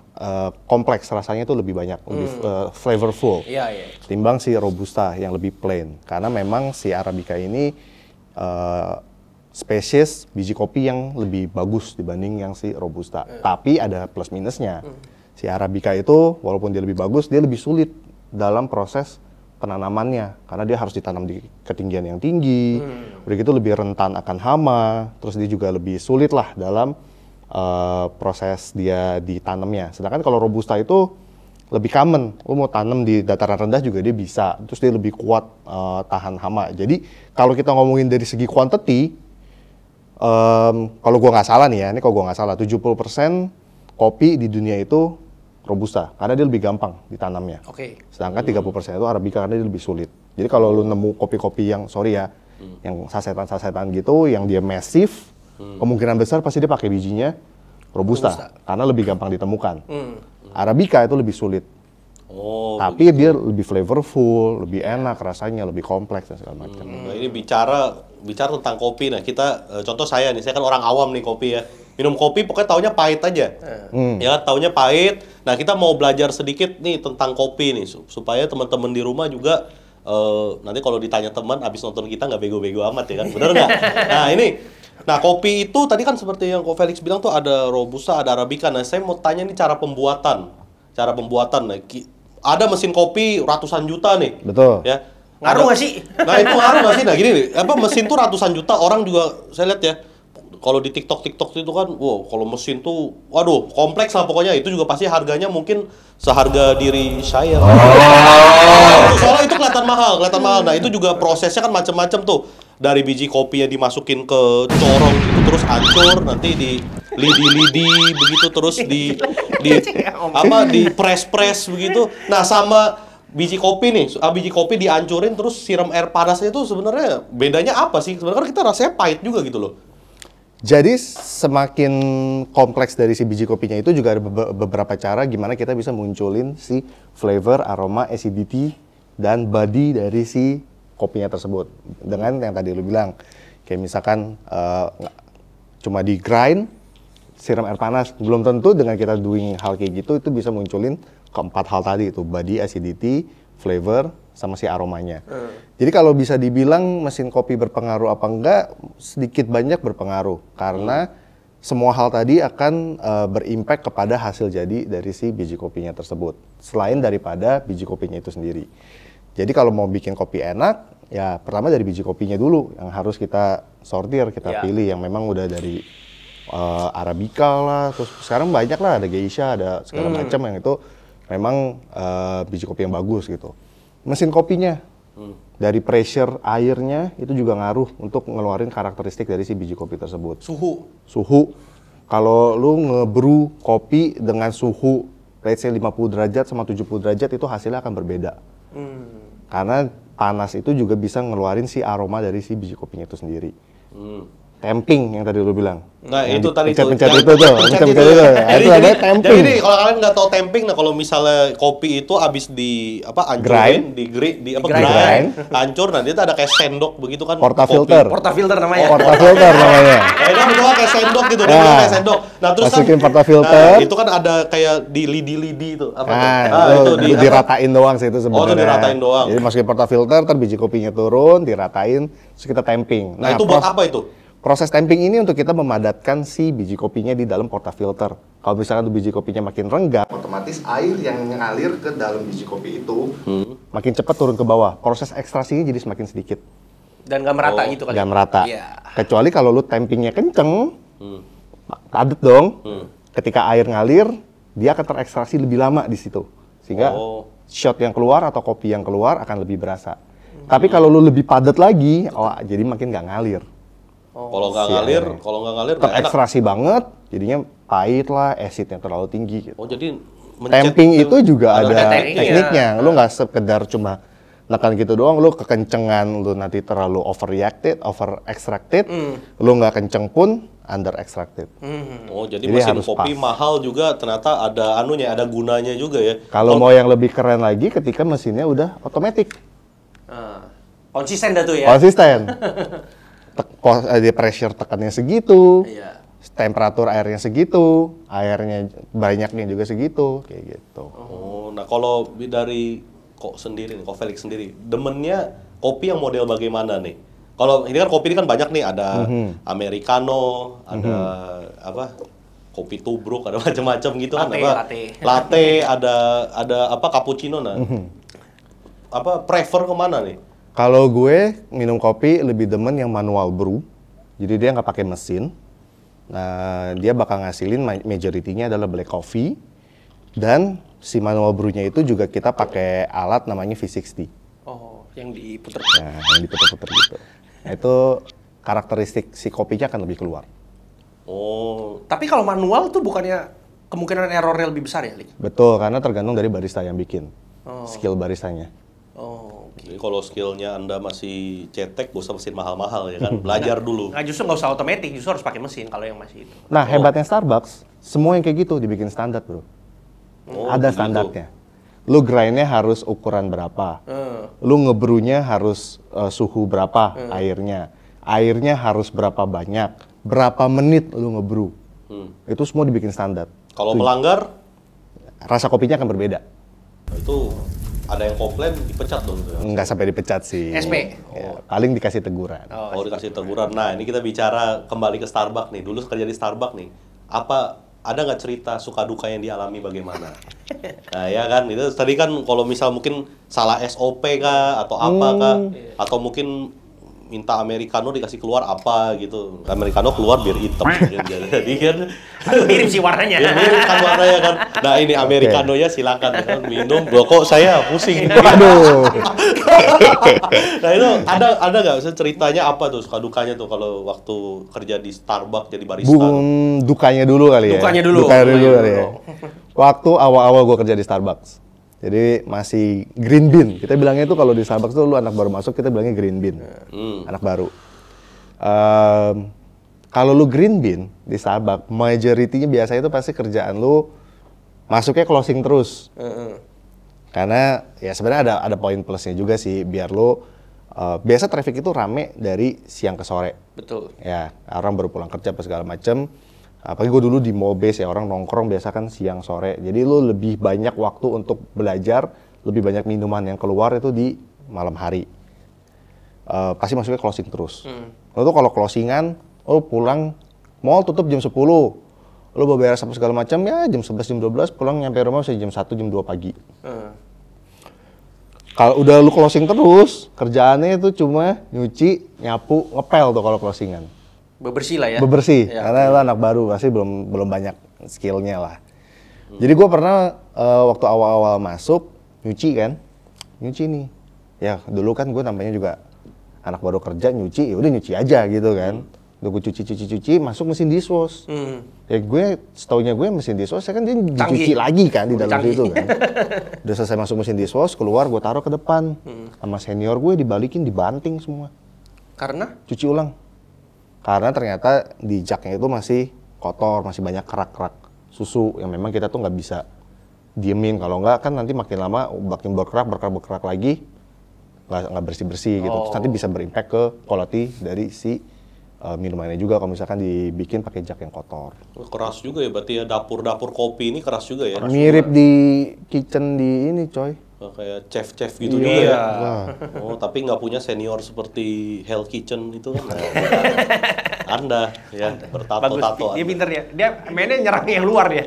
kompleks, rasanya itu lebih banyak, lebih flavorful. Iya, iya. Timbang si Robusta yang lebih plain. Karena memang si Arabica ini spesies biji kopi yang lebih bagus dibanding yang si Robusta. Tapi ada plus minusnya. Si Arabica itu walaupun dia lebih bagus, dia lebih sulit dalam proses penanamannya karena dia harus ditanam di ketinggian yang tinggi. Udah gitu lebih rentan akan hama, terus dia juga lebih sulit lah dalam proses dia ditanamnya. Sedangkan kalau Robusta itu lebih common, lu mau tanam di dataran rendah juga dia bisa, terus dia lebih kuat tahan hama. Jadi kalau kita ngomongin dari segi quantity, kalau gua nggak salah nih ya, ini kalau gua nggak salah 70% kopi di dunia itu Robusta, karena dia lebih gampang ditanamnya. Oke. Sedangkan 30% itu Arabica karena dia lebih sulit. Jadi kalau lu nemu kopi-kopi yang, sorry ya, yang sasetan-sasetan gitu, yang dia massive, kemungkinan besar pasti dia pakai bijinya Robusta, karena lebih gampang ditemukan. Arabica itu lebih sulit. Oh. Tapi dia lebih flavorful, lebih enak rasanya, lebih kompleks dan segala macam. Nah, ini bicara tentang kopi. Nah, kita contoh saya nih, saya kan orang awam nih kopi ya. Minum kopi pokoknya taunya pahit aja. Ya, taunya pahit. Nah, kita mau belajar sedikit nih tentang kopi nih supaya teman-teman di rumah juga nanti kalau ditanya teman abis nonton kita nggak bego-bego amat ya kan. Bener nggak? Nah, kopi itu tadi kan seperti yang Ko Felix bilang tuh ada Robusta, ada Arabica. Nah, saya mau tanya nih cara pembuatan. Nah, ada mesin kopi ratusan juta nih. Betul. Ya. Ngaruh nggak sih? Nah, itu ngaruh nggak sih? Nah, gini nih, mesin tuh ratusan juta, orang juga saya lihat ya. Kalau di TikTok itu kan, wow, kalau mesin tuh, waduh, kompleks lah pokoknya. Itu juga pasti harganya mungkin seharga diri saya. Soalnya itu kelihatan mahal. Nah, itu juga prosesnya kan macam-macam tuh. Dari biji kopi yang dimasukin ke corong gitu, terus hancur, nanti di lidi begitu, terus di press begitu. Nah, sama biji kopi nih, biji kopi dihancurin terus siram air panasnya itu sebenarnya bedanya apa sih? Sebenarnya kita rasanya pahit juga gitu loh. Jadi semakin kompleks dari si biji kopinya itu juga ada beberapa cara gimana kita bisa munculin si flavor, aroma, acidity, dan body dari si kopinya tersebut. Dengan yang tadi lu bilang, kayak misalkan cuma di grind, siram air panas. Belum tentu dengan kita doing hal kayak gitu itu bisa munculin keempat hal tadi itu, body, acidity, flavor, sama si aromanya. Jadi kalau bisa dibilang mesin kopi berpengaruh apa enggak, sedikit banyak berpengaruh. Karena semua hal tadi akan berimpact kepada hasil jadi dari si biji kopinya tersebut. Selain daripada biji kopinya itu sendiri. Jadi kalau mau bikin kopi enak, ya pertama dari biji kopinya dulu yang harus kita sortir, kita pilih yang memang udah dari Arabica lah, terus sekarang banyak lah, ada Geisha, ada segala macam yang itu memang biji kopi yang bagus gitu. Mesin kopinya, dari pressure airnya itu juga ngaruh untuk ngeluarin karakteristik dari si biji kopi tersebut. Suhu. Kalau lu ngebrew kopi dengan suhu, let's say 50 derajat sama 70 derajat itu hasilnya akan berbeda. Karena panas itu juga bisa ngeluarin si aroma dari si biji kopinya itu sendiri. Tamping yang tadi lu bilang. Nah, itu tadi pencet itu tuh. Itu ada tamping. Jadi ini kalau kalian nggak tahu tamping, nah kalau misalnya kopi itu habis di hancurin, grind, hancur, nah dia tuh ada kayak sendok begitu kan. Portafilter namanya. Nah, itu doang kayak sendok gitu, dia bilang kayak sendok. Nah, terus masukin portafilter. Itu kan ada kayak di lidi itu apa tuh? Itu diratain doang sih itu sebenarnya. Oh, itu diratain doang. Jadi masukin portafilter, ntar biji kopinya turun, diratain, terus kita tamping. Nah, itu buat apa itu? Proses tamping ini untuk kita memadatkan si biji kopinya di dalam portafilter. Kalau misalkan biji kopinya makin renggang, otomatis air yang ngalir ke dalam biji kopi itu makin cepat turun ke bawah. Proses ekstrasinya jadi semakin sedikit. Dan nggak merata gitu kali. Nggak merata. Yeah. Kecuali kalau lu tampingnya kenceng, padat dong. Ketika air ngalir, dia akan terekstraksi lebih lama di situ. Sehingga shot yang keluar atau kopi yang keluar akan lebih berasa. Tapi kalau lu lebih padat lagi, jadi makin nggak ngalir. Kalau nggak Si ngalir, airnya. kalau nggak ngalir Tetap nggak enak. ekstraksi banget, jadinya pahit lah, acidnya terlalu tinggi gitu. Oh jadi Tamping itu juga ada tekniknya. tekniknya. Lu nggak sekedar cuma nekan gitu doang, lu kekencengan, lu nanti terlalu over extracted, lu nggak kenceng pun under extracted. Oh jadi Jadi mesin harus kopi pas. mahal juga ternyata ada anunya, ada gunanya juga ya. Kalau mau yang lebih keren lagi, ketika mesinnya udah otomatis, Konsisten dah tuh ya. konsisten. Dia pressure tekannya segitu, Iya. temperatur airnya segitu, airnya banyaknya juga segitu, kayak gitu. Oh, nah kalau dari kok sendiri, kok Felix sendiri, demennya kopi yang model bagaimana nih? Kalau ini kan kopi ini kan banyak nih, ada americano, ada apa? Kopi tubruk, ada macam-macam gitu kan, latte, ada apa cappuccino nah. Apa prefer kemana nih? Kalau gue minum kopi lebih demen yang manual brew, jadi dia nggak pakai mesin. Nah, dia bakal ngasilin majority-nya adalah black coffee, dan si manual brew-nya itu juga kita pakai alat namanya V60. Oh, yang diputer. Nah, yang diputer-puter gitu. Nah, itu karakteristik si kopinya akan lebih keluar. Oh, Tapi kalau manual tuh bukannya kemungkinan errornya lebih besar ya, Lik? Betul, karena tergantung dari barista yang bikin. Oh. Skill baristanya. Oh, oke. jadi kalau skillnya Anda masih cetek, gak usah mesin mahal-mahal ya kan, belajar dulu. Nah, justru nggak usah otomatis, justru harus pakai mesin kalau yang masih itu. Nah, hebatnya Starbucks, semua yang kayak gitu dibikin standar, bro. Oh, Ada begitu. standarnya. Lu grindnya harus ukuran berapa. Eh, Lu ngebrunya harus suhu berapa airnya. Airnya harus berapa banyak. Berapa menit lu ngebrew. Itu semua dibikin standar. Kalau melanggar, Rasa kopinya akan berbeda. itu ada yang komplain dipecat dong. Gitu ya. Nggak sampai dipecat sih. SP? Ya, paling dikasih teguran. Oh, dikasih teguran. Nah, ini kita bicara kembali ke Starbucks nih. Dulu kerja di Starbucks nih. Ada nggak cerita suka duka yang dialami bagaimana? Nah, ya kan. Itu tadi kan kalau misal mungkin salah SOP kah atau apa kah, atau mungkin minta americano dikasih keluar apa gitu. Americano keluar biar hitam. Jadi kan mirip sih warnanya. ya mirip kan warnanya kan. Nah, ini americanonya silakan ya kan minum. Loh, kok saya pusing. Aduh. Nah itu ada nggak ceritanya apa tuh suka dukanya tuh kalau waktu kerja di Starbucks jadi barista? Dukanya dulu kali ya. Dukanya dulu. Dukanya dulu Dukanya kali ya. dulu. Waktu awal-awal gue kerja di Starbucks. Jadi masih green bean. Kita bilangnya itu kalau di Starbucks tuh lu anak baru masuk, kita bilangnya green bean. Anak baru. Kalau lu green bean di Starbucks, majority-nya biasanya itu pasti kerjaan lu masuknya closing terus. Karena ya sebenarnya ada poin plusnya juga sih, biar lu biasa traffic itu rame dari siang ke sore. Betul. Ya, orang baru pulang kerja apa segala macem. Apalagi gue dulu di Mobase ya, orang nongkrong biasa kan siang sore. Jadi lu lebih banyak waktu untuk belajar, lebih banyak minuman yang keluar itu di malam hari. Pasti masuknya closing terus. Lo tuh kalau closingan, lo pulang, mall tutup jam 10. Lo bawa beres apa segala macam ya jam 11, jam 12, pulang nyampe rumah bisa jam 1, jam 2 pagi. Kalau udah lu closing terus, kerjaannya itu cuma nyuci, nyapu, ngepel tuh kalau closingan. Bebersih lah ya. Bebersih, Ya. karena lu anak baru pasti belum banyak skillnya lah. Jadi gue pernah waktu awal-awal masuk nyuci kan, nyuci nih. Ya dulu kan gue namanya juga anak baru kerja nyuci, ya udah nyuci aja gitu kan. Udah gue cuci, masuk mesin dishwash. Ya gue, setaunya gue mesin dishwash kan dia dicuci lagi kan di dalam situ kan. Udah selesai masuk mesin dishwash, keluar gue taruh ke depan. Sama senior gue dibalikin, dibanting semua. Karena? Cuci ulang. Karena ternyata di jaknya itu masih kotor, masih banyak kerak-kerak susu yang memang kita tuh nggak bisa diemin. Kalau nggak kan nanti makin lama makin berkerak lagi, nggak bersih-bersih gitu. Terus nanti bisa berimpact ke quality dari si minumannya juga kalau misalkan dibikin pakai jak yang kotor. Keras juga ya berarti ya, dapur-dapur kopi ini keras juga ya. Mirip di kitchen di ini coy. Kayak chef-chef gitu Iya. juga ya. Oh, tapi nggak punya senior seperti Hell Kitchen itu kan. Nah, Anda ya Bagus. bertato-tato. Dia pinter ya. Dia mainnya nyerang yang luar dia.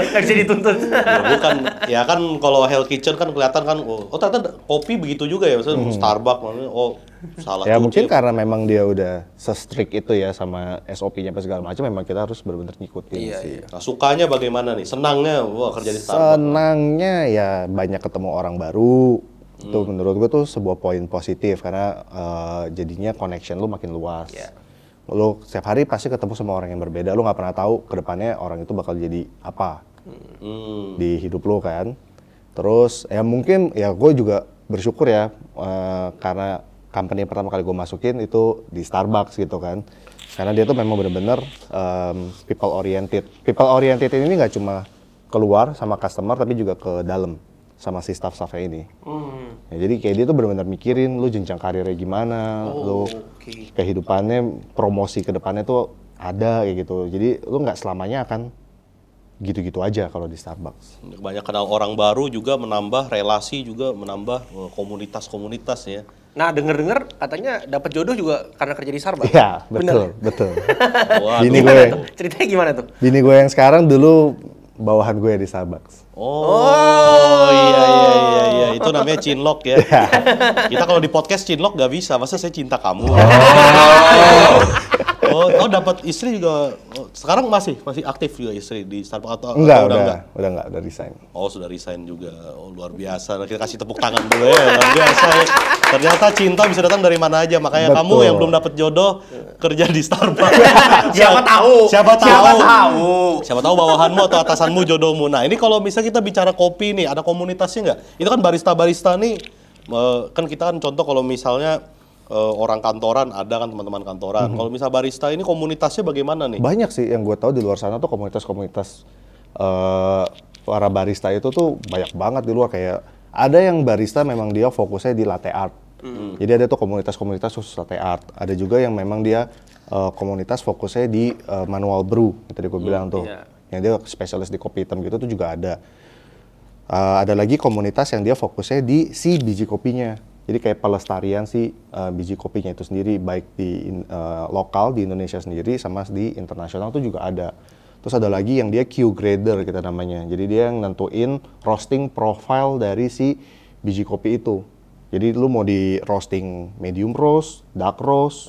Nggak bisa dituntut. Ya, bukan, ya kan kalau Hell Kitchen kan kelihatan kan, oh ternyata kopi begitu juga ya, maksudnya Starbucks, maksudnya, oh salah Ya cuci. mungkin karena memang dia udah se-strict itu ya sama SOP-nya apa segala macam, memang kita harus benar-benar ngikutin Iya, sih. iya. Nah, sukanya bagaimana nih? Senangnya, wah kerja di Starbucks. Senangnya ya banyak ketemu orang baru, Itu menurut gue tuh sebuah poin positif karena jadinya connection lu makin luas. Iya. Lu setiap hari pasti ketemu sama orang yang berbeda, lu nggak pernah tahu ke depannya orang itu bakal jadi apa di hidup lu kan. Terus ya mungkin ya gue juga bersyukur ya karena company yang pertama kali gue masukin itu di Starbucks gitu kan. Karena dia tuh memang bener-bener people oriented. People oriented ini nggak cuma keluar sama customer tapi juga ke dalam sama si staff-staffnya ini. Ya, jadi kayak dia tuh benar-benar mikirin lu jenjang karirnya gimana, lu kehidupannya, promosi ke depannya tuh ada kayak gitu. Jadi lu nggak selamanya akan gitu-gitu aja kalau di Starbucks. Banyak kenal orang baru juga menambah relasi juga menambah komunitas-komunitas ya. Nah, denger-dengar katanya dapat jodoh juga karena kerja di Starbucks. Iya, betul, Bener. betul. Waduh. Bini Gimana gue, tuh? Ceritanya gimana tuh? bini gue yang sekarang dulu bawahan gue di Starbucks. Oh, iya, itu namanya cinlok ya. Kita kalau di podcast cinlok nggak bisa, masa saya cinta kamu. Oh, dapat istri juga. Sekarang masih aktif juga istri di Starbucks atau Enggak, udah resign. Oh, sudah resign juga. Oh, luar biasa. Nah, kita kasih tepuk tangan dulu ya. Luar biasa ya. Ternyata cinta bisa datang dari mana aja. Makanya Betul. kamu yang belum dapat jodoh kerja di Starbucks. Siapa tahu? Siapa tahu bawahanmu atau atasanmu jodohmu. Nah, ini kalau misalnya kita bicara kopi nih, ada komunitasnya nggak? Itu kan barista-barista nih, kan kita kan contoh kalau misalnya orang kantoran, ada kan teman-teman kantoran. Kalau misal barista ini komunitasnya bagaimana nih? Banyak sih yang gue tahu di luar sana tuh komunitas-komunitas para barista itu tuh banyak banget di luar. Kayak ada yang barista memang dia fokusnya di latte art. Jadi ada tuh komunitas-komunitas khusus latte art. Ada juga yang memang dia komunitas fokusnya di manual brew, yang tadi gue bilang tuh. Iya. Yang dia spesialis di kopi hitam gitu tuh juga ada. Ada lagi komunitas yang dia fokusnya di si biji kopinya. Jadi kayak pelestarian si biji kopinya itu sendiri, baik di lokal di Indonesia sendiri sama di internasional tuh juga ada. Terus ada lagi yang dia Q grader kita namanya. Jadi dia yang nentuin roasting profile dari si biji kopi itu. Jadi lu mau di roasting medium roast, dark roast,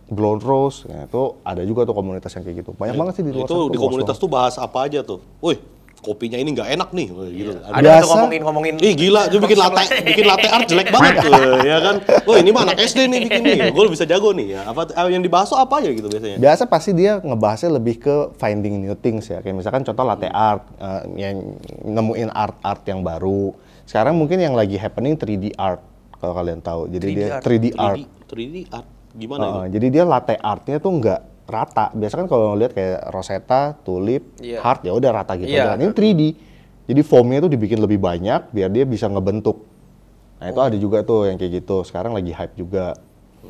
blonde roast, ya, itu ada juga tuh komunitas yang kayak gitu. Banyak banget sih di luar Itu sana di tuh, komunitas tuh bahas apa aja tuh? Wih, kopinya ini nggak enak nih, gitu. Ada tuh Biasa. ngomongin. Ih gila, dia bikin latte art jelek banget tuh, ya kan? Oh ini mah anak SD nih bikin nih, gue bisa jago nih ya. Apa yang dibahas tuh apa aja gitu biasanya? Biasa pasti dia ngebahasnya lebih ke finding new things ya. Kayak misalkan contoh latte art, yang nemuin art yang baru. Sekarang mungkin yang lagi happening 3D art, kalau kalian tahu. Jadi 3D dia art. 3D art. 3D art gimana itu? Jadi dia latte artnya tuh nggak rata. Biasa kan kalau lihat kayak Rosetta, Tulip, Iya. Heart ya udah rata gitu. Iya. Ini 3D. Jadi foamnya tuh dibikin lebih banyak biar dia bisa ngebentuk. Nah itu ada juga tuh yang kayak gitu. Sekarang lagi hype juga.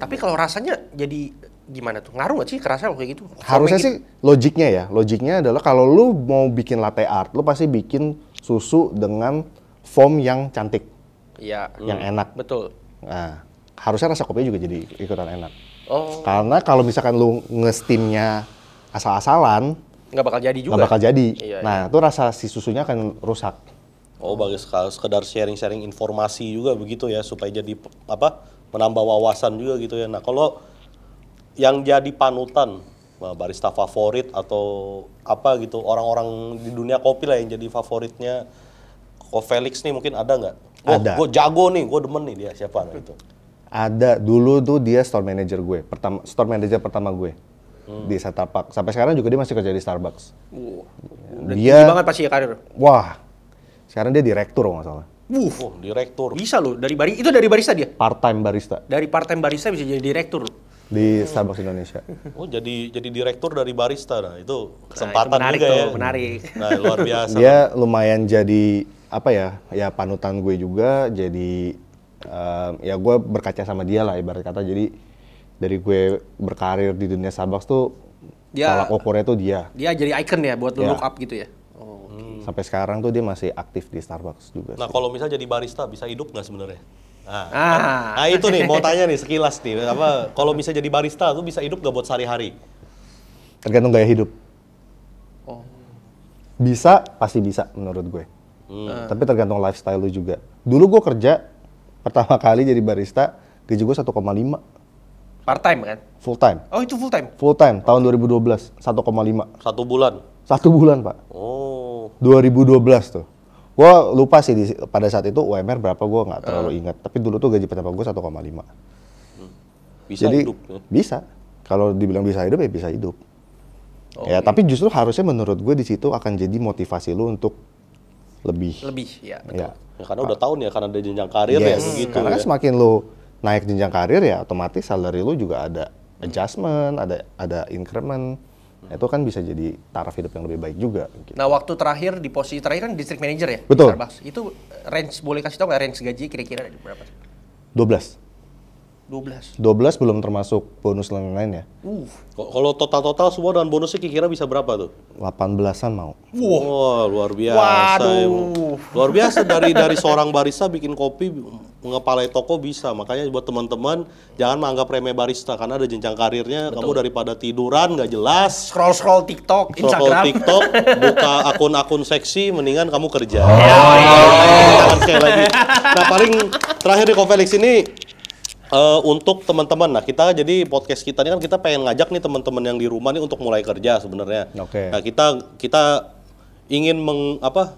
Tapi kalau rasanya jadi gimana tuh? Ngaruh nggak sih kerasa kalau kayak gitu? Harusnya Formnya sih logiknya ya. Logiknya adalah kalau lu mau bikin latte art, lu pasti bikin susu dengan foam yang cantik, Iya. yang enak. Betul. Nah, harusnya rasa kopinya juga jadi ikutan enak. Oh, Karena kalau misalkan lu nge-steamnya asal-asalan, nggak bakal jadi juga. nggak bakal jadi. Iya, Nah, itu rasa si susunya akan rusak. Oh bagus, sekedar sharing-sharing informasi juga begitu ya supaya jadi apa? Menambah wawasan juga gitu ya. Nah kalau yang jadi panutan barista favorit atau apa gitu orang-orang di dunia kopi lah yang jadi favoritnya Ko Felix nih mungkin ada nggak? Ada. Gue jago nih, gue demen nih dia siapa nah, itu? Ada, dulu tuh dia store manager gue, store manager pertama gue di Starbucks. Sampai sekarang juga dia masih kerja di Starbucks. Udah Dia- tinggi banget pasti ya karir. Wah, sekarang dia direktur kalau nggak salah. Oh, direktur. Bisa loh itu dari barista dia. Part-time barista Dari part-time barista bisa jadi direktur. di Starbucks Indonesia. Oh jadi direktur dari barista, nah itu Nah, kesempatan itu menarik juga tuh, ya. menarik. Nah luar biasa. Dia lumayan jadi apa ya panutan gue juga. Jadi ya gue berkaca sama dia lah ibarat kata. Jadi dari gue berkarir di dunia Starbucks tuh Dia- tolak ukurnya tuh dia. Dia jadi icon ya buat lu Ya. look up gitu ya. Oh. Sampai sekarang tuh dia masih aktif di Starbucks juga. Nah kalau misalnya jadi barista bisa hidup nggak sebenarnya? Nah, Ah. nah itu nih mau tanya nih sekilas nih apa kalau misalnya jadi barista tuh bisa hidup nggak buat sehari-hari? Tergantung gaya hidup. Oh. Bisa, pasti bisa menurut gue. Tapi tergantung lifestyle lu juga. Dulu gue kerja pertama kali jadi barista, gaji gue 1,5 Part-time kan? full time. Oh, itu full time. Full time tahun 2012 1,5. 1 bulan. 1 bulan, Pak. Oh. 2012 tuh. Gue lupa sih pada saat itu UMR berapa gue nggak terlalu ingat. Tapi dulu tuh gaji pertama gue 1,5. Bisa Jadi hidup. Ya? bisa. Kalau dibilang bisa hidup ya bisa hidup. Oke. Ya tapi justru harusnya menurut gue di situ akan jadi motivasi lu untuk lebih. Ya betul. Ya. Ya, karena udah tahu nih ya, karena ada jenjang karir ya Yes. begitu. Karena kan Ya. semakin lu naik jenjang karir ya otomatis salary lu juga ada adjustment, ada increment. Itu kan bisa jadi taraf hidup yang lebih baik juga. Gitu. Nah, waktu terakhir di posisi terakhir kan district manager ya? Betul. Di Starbucks. Itu range, boleh kasih tau nggak range gaji kira-kira berapa? 12 12. belum termasuk bonus lain-lain ya. Kalau total semua dengan bonusnya kira-kira bisa berapa tuh? 18-an mau. Wah, luar biasa. Waduh. Emang. Luar biasa dari seorang barista bikin kopi ngepalai toko bisa. Makanya buat teman-teman jangan menganggap remeh barista karena ada jenjang karirnya. Kamu daripada tiduran nggak jelas, Scroll TikTok, scroll Instagram. TikTok, buka akun-akun seksi, mendingan kamu kerja. Jangan sekali lagi. Nah, paling terakhir di Kofelix ini untuk teman-teman, nah kita jadi podcast kita ini kan kita pengen ngajak nih teman-teman yang di rumah nih untuk mulai kerja sebenarnya. Oke. Nah kita ingin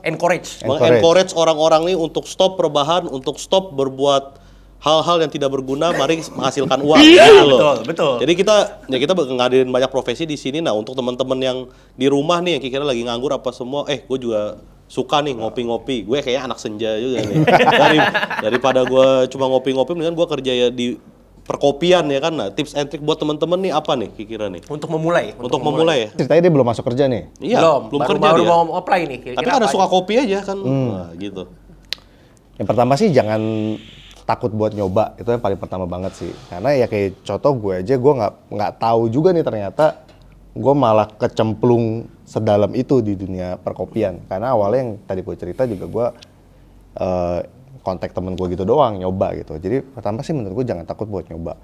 Encourage. mengencourage orang-orang nih untuk stop perubahan, untuk stop berbuat hal-hal yang tidak berguna, mari menghasilkan uang. Gitu loh. betul. Jadi kita ngadirin banyak profesi di sini. Nah untuk teman-teman yang di rumah nih yang kira-kira lagi nganggur apa semua, gue juga suka nih ngopi-ngopi. Gue kayak anak senja juga nih. Daripada gue cuma ngopi-ngopi, mendingan gue kerja ya di perkopian ya kan. Nah, tips and trick buat teman-teman nih apa nih kira-kira nih? Untuk memulai. Untuk memulai ya? Ceritanya dia belum masuk kerja nih. Iya, belum kerja baru dia. mau apply nih. Kira-kira Tapi karena apa suka aja? kopi aja kan. Nah, gitu. Yang pertama sih jangan takut buat nyoba, itu yang paling pertama banget sih. Karena ya kayak contoh gue aja, gue nggak tahu juga nih ternyata gue malah kecemplung sedalam itu di dunia perkopian. Karena awalnya yang tadi gue cerita juga gue kontak temen gue gitu doang, nyoba gitu. Jadi pertama sih menurut gue jangan takut buat nyoba.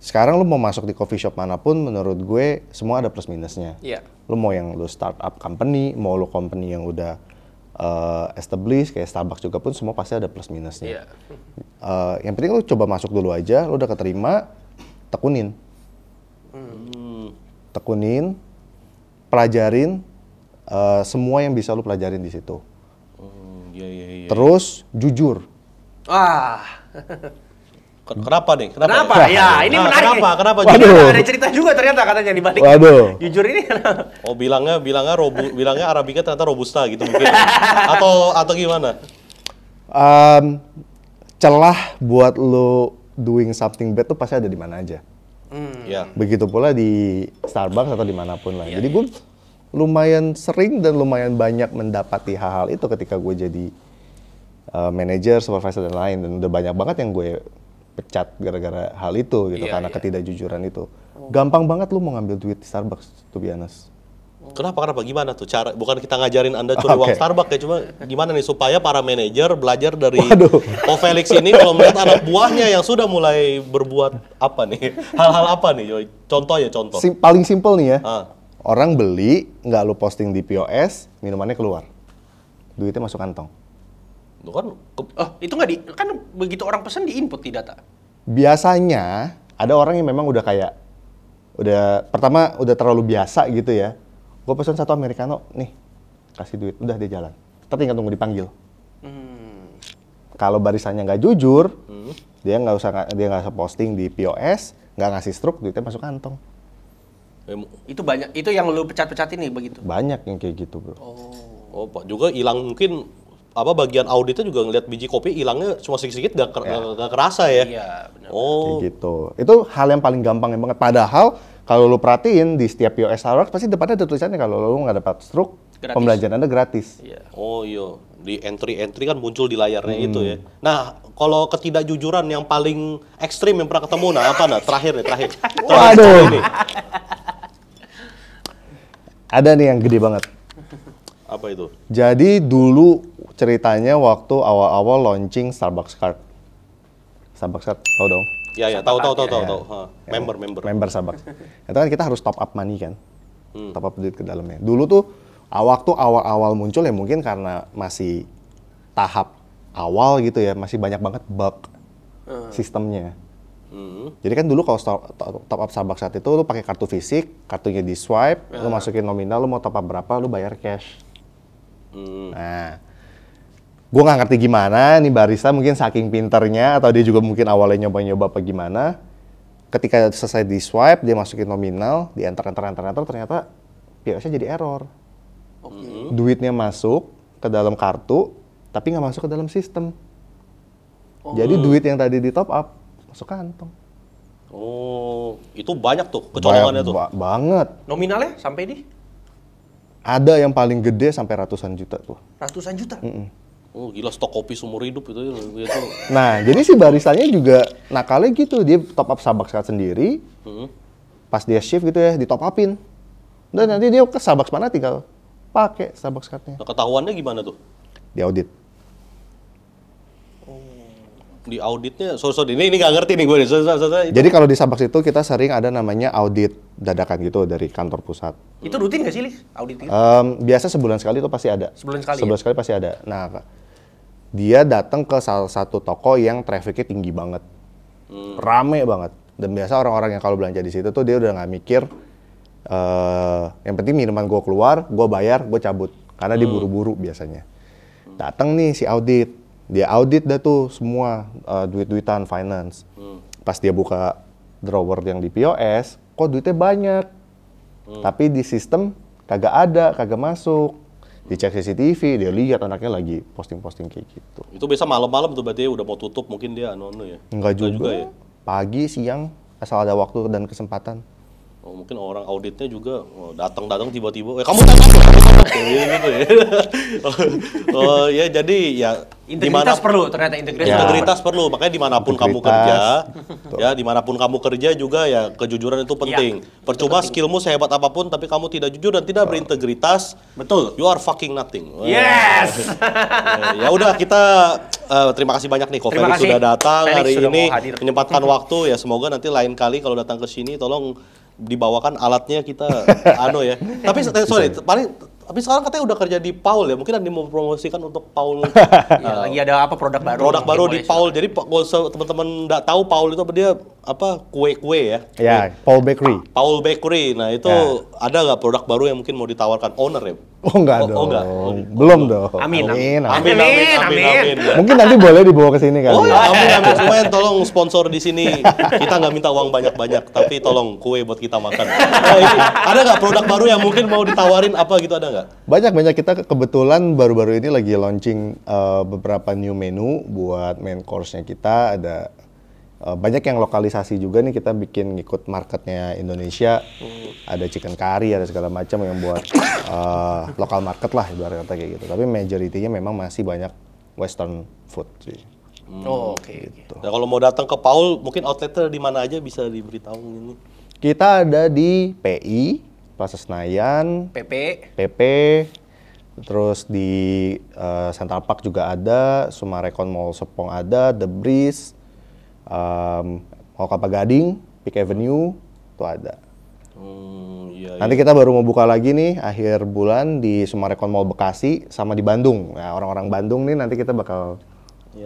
Sekarang lu mau masuk di coffee shop manapun, menurut gue semua ada plus minusnya. Iya. Lu mau yang lu startup company, mau lu company yang udah established kayak Starbucks juga pun semua pasti ada plus minusnya. Iya. Yang penting lu coba masuk dulu aja, lu udah keterima, tekunin. Tekunin, pelajarin semua yang bisa lu pelajarin di situ. Iya. Terus jujur. Kenapa nih? Kenapa? Ya, ini menarik nih. Kenapa? Waduh. Ada cerita juga ternyata katanya di balik. Waduh. Jujur ini. Oh, bilangnya Arabica ternyata robusta gitu mungkin. atau gimana? Celah buat lu doing something bad tuh pasti ada di mana aja. Ya. Begitu pula di Starbucks atau dimanapun lah. Jadi gue lumayan sering dan lumayan banyak mendapati hal-hal itu ketika gue jadi manager, supervisor dan lain. Dan udah banyak banget yang gue pecat gara-gara hal itu gitu, karena ketidakjujuran itu. Gampang banget lu mau ngambil duit di Starbucks, to be honest. Kenapa? Gimana tuh cara? Bukan kita ngajarin Anda curi uang Starbucks ya, cuma gimana nih supaya para manajer belajar dari Kofelix ini kalau melihat anak buahnya yang sudah mulai berbuat apa nih? Hal-hal apa nih, Joy? Contoh. Paling simple nih ya. Ah. Orang beli, nggak lu posting di POS, minumannya keluar. Duitnya masuk kantong. Itu kan Itu nggak kan begitu orang pesan di input di data. Biasanya ada orang yang memang udah pertama udah terlalu biasa gitu ya. Gue pesan 1 americano, nih kasih duit, udah dia jalan. Tapi tinggal tunggu dipanggil. Kalau barisannya nggak jujur, dia nggak usah posting di POS, nggak ngasih struk, duitnya masuk kantong. Itu banyak. Itu yang lu pecat-pecatin nih begitu. Banyak yang kayak gitu, bro. Oh, Pak juga hilang mungkin bagian auditnya juga ngeliat biji kopi hilangnya cuma sedikit gak kerasa ya. Iya, benar. Oh, Kayak gitu. Itu hal yang paling gampang banget. Padahal kalau lu perhatiin di setiap POS Starbucks pasti depannya ada tulisannya kalau lu nggak dapat struk, Gratis. pembelajaran Anda gratis. Iya. Oh iya, di entry kan muncul di layarnya itu ya. Nah, kalau ketidakjujuran yang paling ekstrim yang pernah ketemu, nah apa nah? Terakhir. Waduh. Ini. Ada nih yang gede banget. Apa itu? Jadi dulu ceritanya waktu awal-awal launching Starbucks Card. Starbucks Card, tau dong? Ya, tahu. Ha, member. Starbucks. Itu kan kita harus top up money kan, top up duit ke dalamnya. Dulu tuh waktu awal-awal muncul ya mungkin karena masih tahap awal gitu ya, masih banyak banget bug sistemnya. Jadi kan dulu kalau top up Starbucks saat itu lu pakai kartu fisik, kartunya di swipe, lu masukin nominal, lu mau top up berapa, lu bayar cash. Nah, Gue nggak ngerti gimana nih barista mungkin saking pinternya atau dia juga mungkin awalnya nyoba-nyoba apa gimana. Ketika selesai di swipe dia masukin nominal, di enter ternyata POS-nya jadi error. Duitnya masuk ke dalam kartu tapi nggak masuk ke dalam sistem. Jadi duit yang tadi di top up masuk kantong. Oh, itu banyak tuh kecolongannya tuh. Banget. Nominalnya sampai di? Ada yang paling gede sampai ratusan juta tuh. Ratusan juta? Oh gila, stok kopi seumur hidup itu. Nah, jadi si baristanya juga nakalnya gitu, dia top up Starbucks card sendiri, pas dia shift gitu ya, di top upin. Dan nanti dia ke Starbucks mana tinggal pakai Starbucks cardnya. Nah, ketahuannya gimana tuh? Di audit. Di auditnya, sorry, ini nggak ngerti nih gue nih. Jadi kalau di Starbucks itu kita sering ada namanya audit dadakan gitu dari kantor pusat. Itu rutin nggak sih, Lis? Audit itu? Biasa sebulan sekali itu pasti ada. Sebulan sekali Sebulan sekali pasti ada. Nah, dia datang ke salah satu toko yang trafficnya tinggi banget, rame banget. Dan biasa orang-orang yang kalau belanja di situ tuh dia udah nggak mikir, yang penting minuman gue keluar, gue bayar, gue cabut. Karena dia buru-buru biasanya. Datang nih si audit, dia audit dah tuh semua duit-duitan finance. Pas dia buka drawer yang di POS, kok duitnya banyak. Tapi di sistem kagak ada, kagak masuk. Dicek CCTV, dia lihat anaknya lagi posting-posting kayak gitu. Itu biasa malam-malam tuh berarti udah mau tutup, mungkin dia anu ya. Enggak juga ya. Pagi, siang, asal ada waktu dan kesempatan. Oh, mungkin orang auditnya juga datang tiba-tiba, kamu datang gitu ya. Oh ya, jadi ya Integritas perlu, ternyata integritas perlu, makanya dimanapun kamu kerja, ya dimanapun kamu kerja juga ya kejujuran itu penting. Percuma skillmu sehebat apapun, tapi kamu tidak jujur dan tidak berintegritas, betul. You are fucking nothing. Yes. Ya udah kita terima kasih banyak nih, Felix sudah datang hari ini, menyempatkan waktu ya. Semoga nanti lain kali kalau datang ke sini, tolong dibawakan alatnya kita ya. Tapi sorry, tapi sekarang katanya udah kerja di Paul ya. Mungkin ada yang mau promosikan untuk Paul. Ya, lagi ada apa produk baru? Produk baru di Paul. Jadi kalau teman-teman nggak tahu Paul itu apa, dia apa kue-kue ya? Ya, Paul Bakery. Paul Bakery. Nah itu ada nggak produk baru yang mungkin mau ditawarkan owner ya? Oh enggak dong. Oh, enggak. Belum dong. Amin. Amin. Mungkin nanti boleh dibawa ke sini kali. Oh ya, amin. Lumayan, tolong sponsor di sini. Kita nggak minta uang banyak-banyak, tapi tolong kue buat kita makan. Ada nggak produk baru yang mungkin mau ditawarin apa gitu, ada nggak? Banyak. Kita kebetulan baru-baru ini lagi launching beberapa new menu buat main course-nya kita. Ada banyak yang lokalisasi juga nih, kita bikin ngikut marketnya Indonesia. Ada chicken curry, ada segala macam yang buat lokal market lah ibarat kata kayak gitu. Tapi majority-nya memang masih banyak western food sih. Oke. Nah, kalau mau datang ke Paul, mungkin outletnya di mana aja bisa diberitahu ini? Kita ada di PI, Plaza Senayan, PP, terus di Central Park juga ada, Sumarekon Mall Serpong ada, The Breeze, Mall Kelapa Gading, Peak Avenue, itu ada. Nanti kita baru mau buka lagi nih akhir bulan di Sumarekon Mall Bekasi sama di Bandung. Nah, orang-orang Bandung nih nanti kita bakal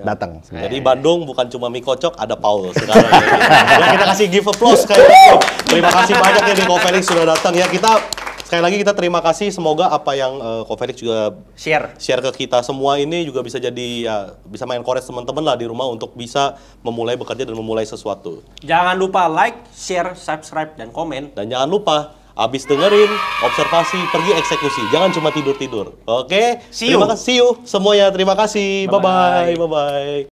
datang. Jadi Bandung bukan cuma mie kocok, ada Paul sekarang. Ya, kita kasih give applause kayak gitu. Terima kasih banyak ya nih Felix sudah datang ya. Kita sekali lagi kita terima kasih, semoga apa yang Felix juga share ke kita semua ini juga bisa jadi ya, bisa main kores teman-teman lah di rumah untuk bisa memulai bekerja dan memulai sesuatu. Jangan lupa like, share, subscribe, dan komen. Dan jangan lupa abis dengerin, observasi, pergi eksekusi. Jangan cuma tidur-tidur. Oke? See you. See you semuanya. Terima kasih. Bye-bye. Bye-bye.